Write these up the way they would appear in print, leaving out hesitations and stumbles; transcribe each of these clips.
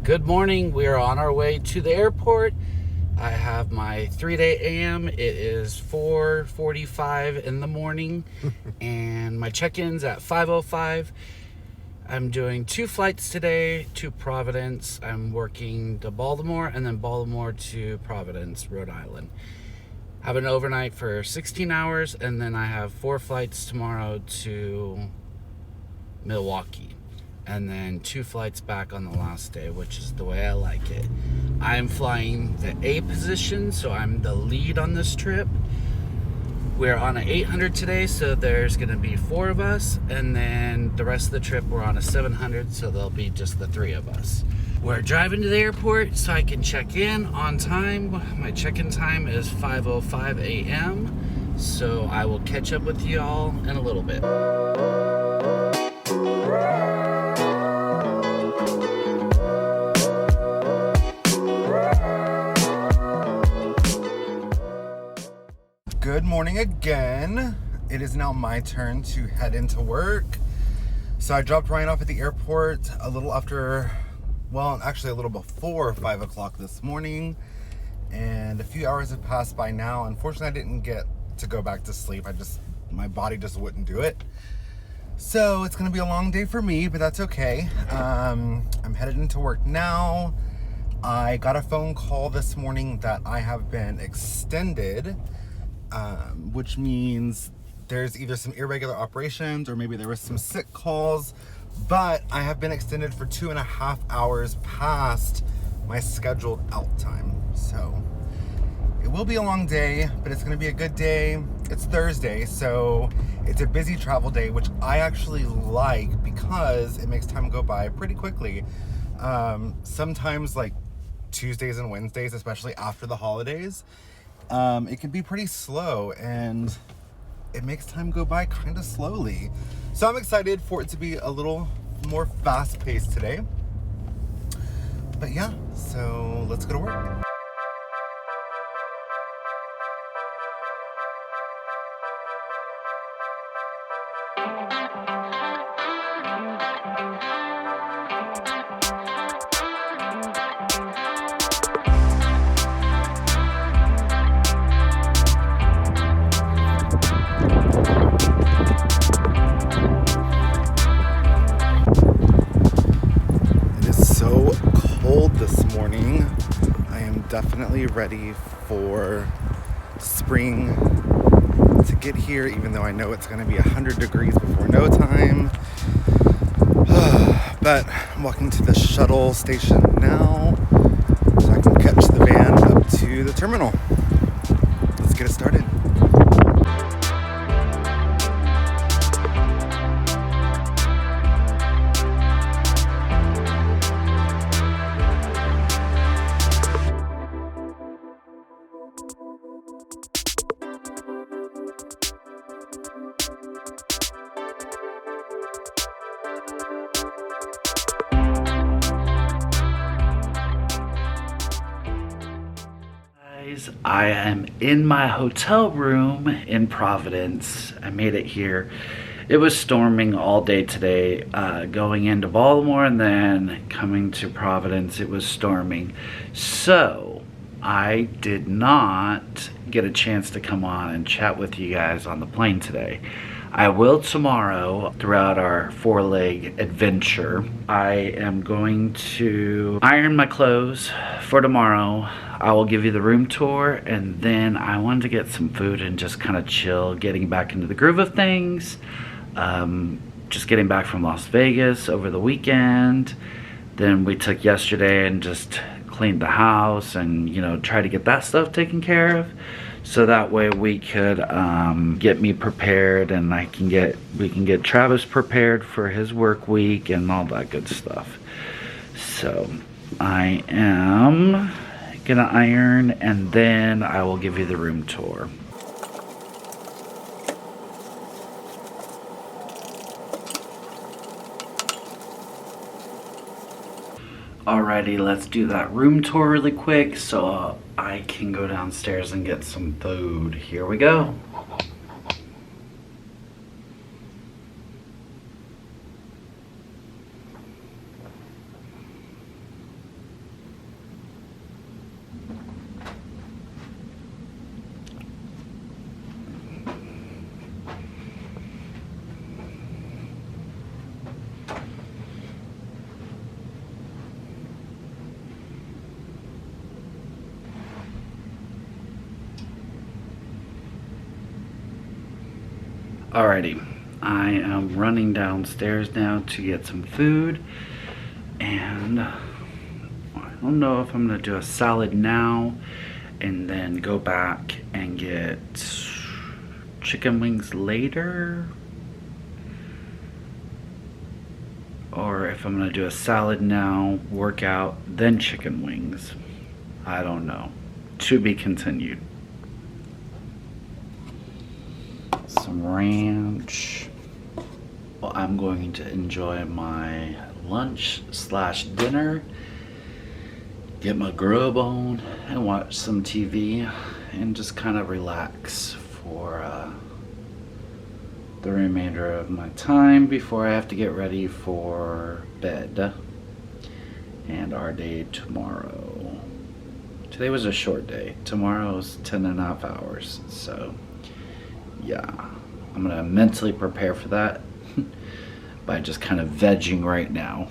Good morning. We are on our way to the airport. I have my 3-day AM. It is 4:45 in the morning, and my check-in's at 5:05. I'm doing 2 flights today to Providence. I'm working to Baltimore and then Baltimore to Providence, Rhode Island. Have an overnight for 16 hours, and then I have 4 flights tomorrow to Milwaukee. And then 2 flights back on the last day, which is the way I like it. I'm flying the A position, so I'm the lead on this trip. We're on an 800 today, so there's going to be 4 of us. And then the rest of the trip, we're on a 700, so there'll be just the 3 of us. We're driving to the airport so I can check in on time. My check-in time is 5:05 a.m., so I will catch up with y'all in a little bit. Good morning again. It is now my turn to head into work. So I dropped Ryan off at the airport a little after, well, actually a little before 5 o'clock this morning. And a few hours have passed by now. Unfortunately, I didn't get to go back to sleep. My body just wouldn't do it. So it's gonna be a long day for me, but that's okay. I'm headed into work now. I got a phone call this morning that I have been extended, which means there's either some irregular operations or maybe there was some sick calls, but I have been extended for 2.5 hours past my scheduled out time. So it will be a long day, but it's going to be a good day. It's Thursday, so it's a busy travel day, which I actually like because it makes time go by pretty quickly. Sometimes like Tuesdays and Wednesdays, especially after the holidays, it can be pretty slow and it makes time go by kind of slowly. So I'm excited for it to be a little more fast-paced today. But yeah, so let's go to work. This morning, I am definitely ready for spring to get here, even though I know it's going to be 100 degrees before no time. But I'm walking to the shuttle station now so I can catch the van up to the terminal. Let's get it started. I am in my hotel room in Providence. I made it here. It was storming all day today, going into Baltimore and then coming to Providence. It was storming. So I did not get a chance to come on and chat with you guys on the plane today. I will tomorrow throughout our 4-leg adventure. I am going to iron my clothes for tomorrow. I will give you the room tour, and then I wanted to get some food and just kind of chill, getting back into the groove of things. Just getting back from Las Vegas over the weekend. Then we took yesterday and just cleaned the house and, tried to get that stuff taken care of. So that way we could get me prepared, and we can get Travis prepared for his work week and all that good stuff. So I am gonna iron, and then I will give you the room tour. Alrighty, let's do that room tour really quick so I can go downstairs and get some food. Here we go. Alrighty, I am running downstairs now to get some food, and I don't know if I'm gonna do a salad now and then go back and get chicken wings later, or if I'm gonna do a salad now, work out, then chicken wings. I don't know. To be continued. Some ranch. Well, I'm going to enjoy my lunch slash dinner, get my grub on, and watch some TV, and just kind of relax for the remainder of my time before I have to get ready for bed and our day tomorrow. Today was a short day. Tomorrow's 10.5 hours, so yeah, I'm gonna mentally prepare for that by just kind of vegging right now.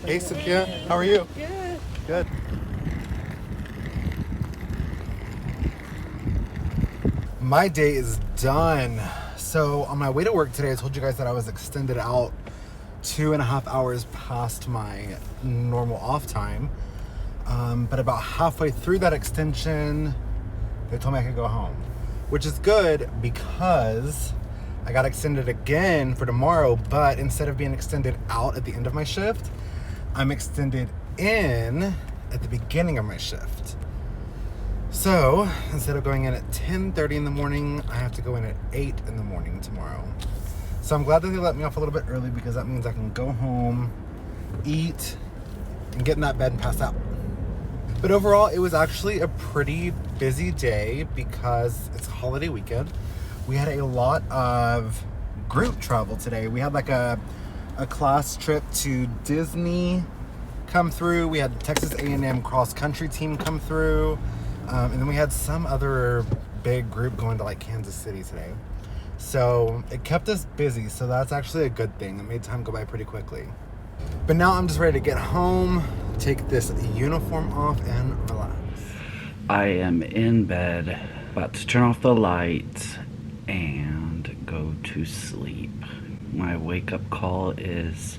Hey Cynthia, how are you? Good. Good. My day is done. So on my way to work today, I told you guys that I was extended out 2.5 hours past my normal off time. But about halfway through that extension, they told me I could go home, which is good because I got extended again for tomorrow, but instead of being extended out at the end of my shift, I'm extended in at the beginning of my shift. So instead of going in at 10:30 in the morning, I have to go in at 8 in the morning tomorrow. So I'm glad that they let me off a little bit early because that means I can go home, eat, and get in that bed and pass out. But overall, it was actually a pretty busy day because it's a holiday weekend. We had a lot of group travel today. We had like a class trip to Disney come through. We had the Texas A&M cross country team come through. And then we had some other big group going to like Kansas City today. So it kept us busy. So that's actually a good thing. It made time go by pretty quickly. But now I'm just ready to get home, take this uniform off, and relax. I am in bed, about to turn off the lights and go to sleep. My wake-up call is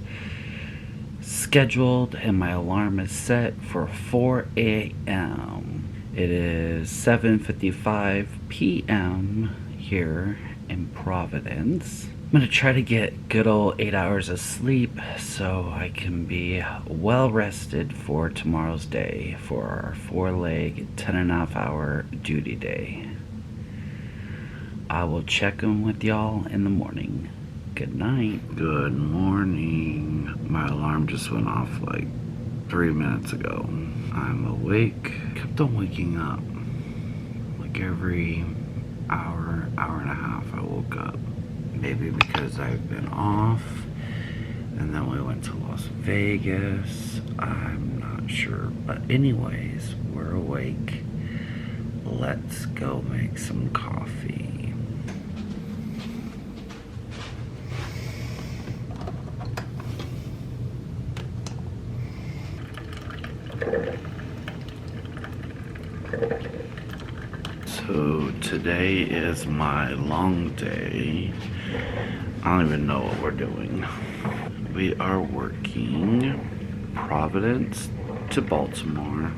scheduled and my alarm is set for 4 a.m. It is 7:55 p.m. here in Providence. I'm gonna try to get good old 8 hours of sleep so I can be well rested for tomorrow's day for our 4-leg 10.5 hour duty day. I will check in with y'all in the morning. Good night. Good morning. My alarm just went off like 3 minutes ago. I'm awake. Kept on waking up. Like every hour and a half I woke up. Maybe because I've been off and then we went to Las Vegas. I'm not sure. But anyways, we're awake. Let's go make some coffee. So today is my long day. I don't even know what we're doing. We are working Providence to Baltimore,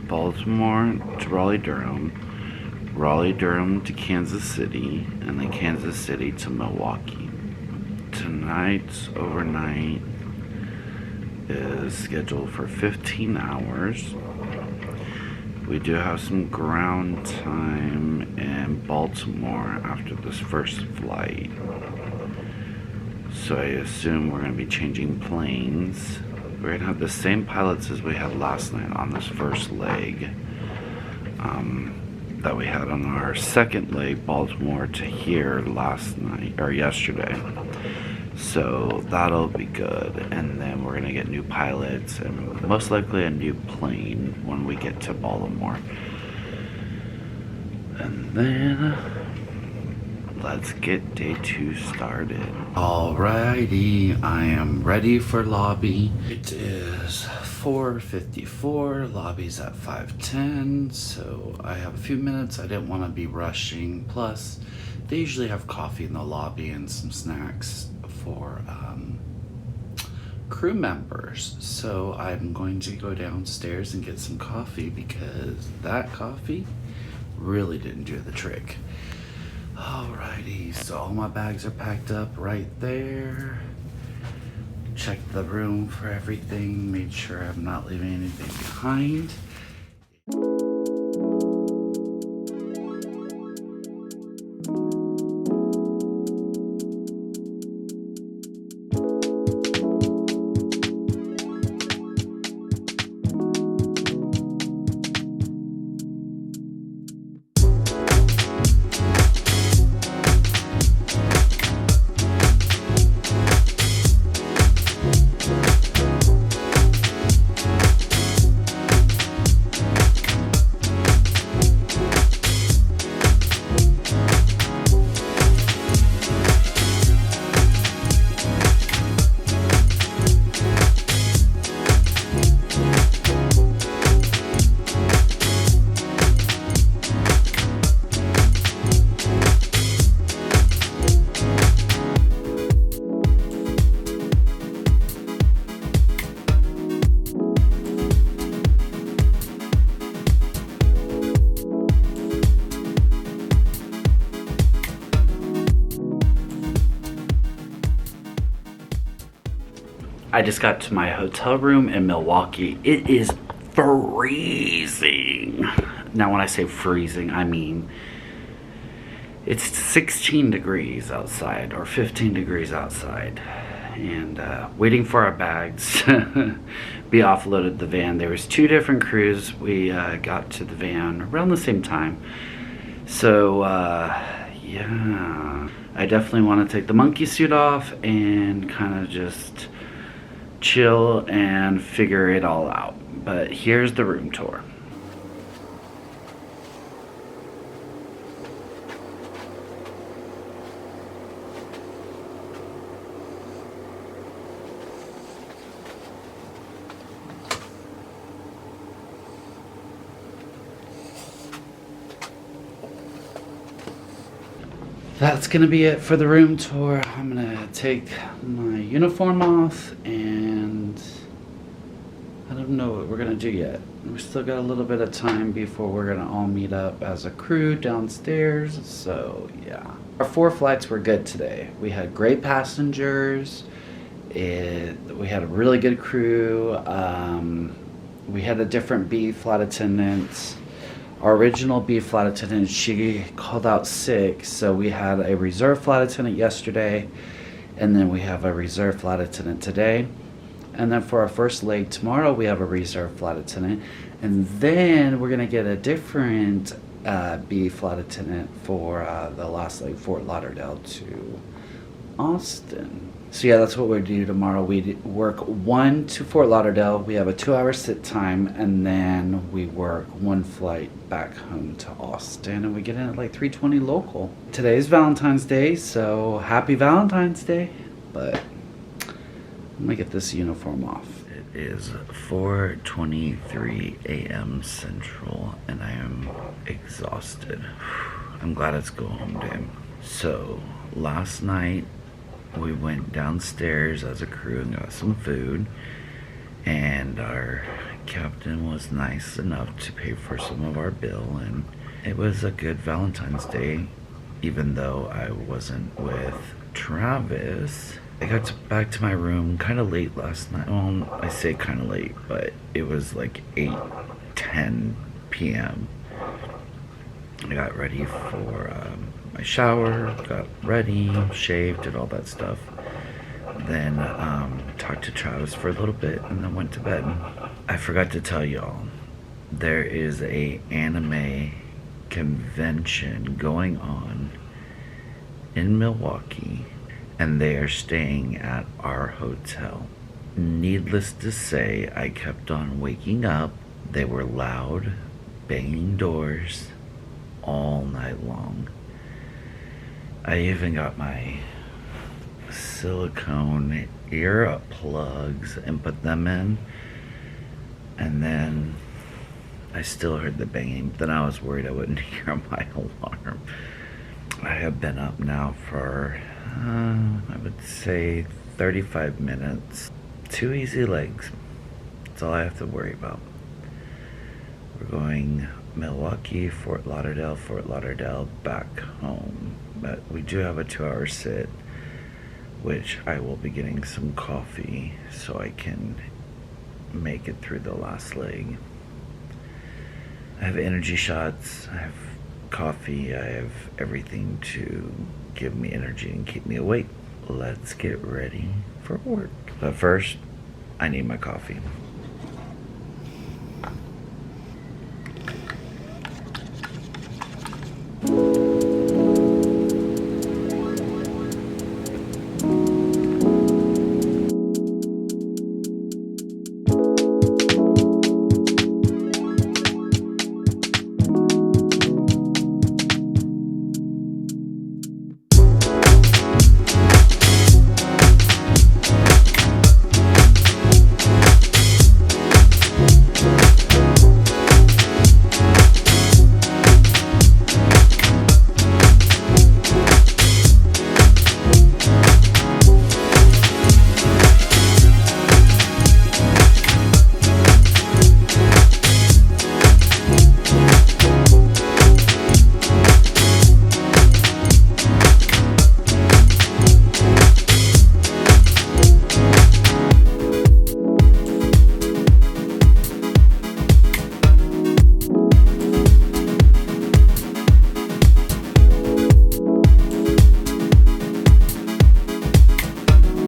Baltimore to Raleigh-Durham, Raleigh-Durham to Kansas City, and then Kansas City to Milwaukee. Tonight's overnight is scheduled for 15 hours. We do have some ground time in Baltimore after this first flight. So I assume we're going to be changing planes. We're going to have the same pilots as we had last night on this first leg. That we had on our second leg, Baltimore to here last night, or yesterday. So that'll be good. And then we're gonna get new pilots and most likely a new plane when we get to Baltimore. And then let's get day 2 started. Alrighty, I am ready for lobby. It is 4:54, lobby's at 5:10, so I have a few minutes. I didn't want to be rushing. Plus, they usually have coffee in the lobby and some snacks for crew members. So I'm going to go downstairs and get some coffee because that coffee really didn't do the trick. Alrighty, so all my bags are packed up right there. Checked the room for everything, made sure I'm not leaving anything behind. I just got to my hotel room in Milwaukee. It is freezing. Now when I say freezing, I mean it's 16 degrees outside or 15 degrees outside. And waiting for our bags to be offloaded the van. There was 2 different crews. We got to the van around the same time. So yeah, I definitely want to take the monkey suit off and kind of just chill and figure it all out. But here's the room tour. That's gonna be it for the room tour. I'm gonna take my uniform off and I don't know what we're gonna do yet. We still got a little bit of time before we're gonna all meet up as a crew downstairs. So yeah. Our 4 flights were good today. We had great passengers. We had a really good crew. We had a different B flight attendant. Our original B flight attendant, she called out sick, so we had a reserve flight attendant yesterday, and then we have a reserve flight attendant today. And then for our first leg tomorrow, we have a reserve flight attendant, and then we're gonna get a different B flight attendant for the last leg, Fort Lauderdale to Austin. So yeah, that's what we're doing tomorrow. We work 1 to Fort Lauderdale. We have a 2-hour sit time, and then we work 1 flight back home to Austin, and we get in at like 3:20 local. Today's Valentine's Day, so happy Valentine's Day. But I'm gonna get this uniform off. It is 4:23 a.m. Central, and I am exhausted. I'm glad it's go home day. So last night, we went downstairs as a crew and got some food, and our captain was nice enough to pay for some of our bill, and it was a good Valentine's Day, even though I wasn't with Travis. I got back to my room kind of late last night. Well, I say kind of late, but it was like 8:10 p.m. I got ready for my shower, got ready, shaved, did all that stuff. Then talked to Travis for a little bit and then went to bed. I forgot to tell y'all, there is a anime convention going on in Milwaukee, and they are staying at our hotel. Needless to say, I kept on waking up. They were loud, banging doors all night long. I even got my silicone ear plugs and put them in, and then I still heard the banging. Then I was worried I wouldn't hear my alarm. I have been up now for I would say 35 minutes. 2 easy legs. That's all I have to worry about. We're going Milwaukee, Fort Lauderdale, back home. But we do have a 2-hour sit, which I will be getting some coffee so I can make it through the last leg. I have energy shots, I have coffee, I have everything to give me energy and keep me awake. Let's get ready for work. But first, I need my coffee.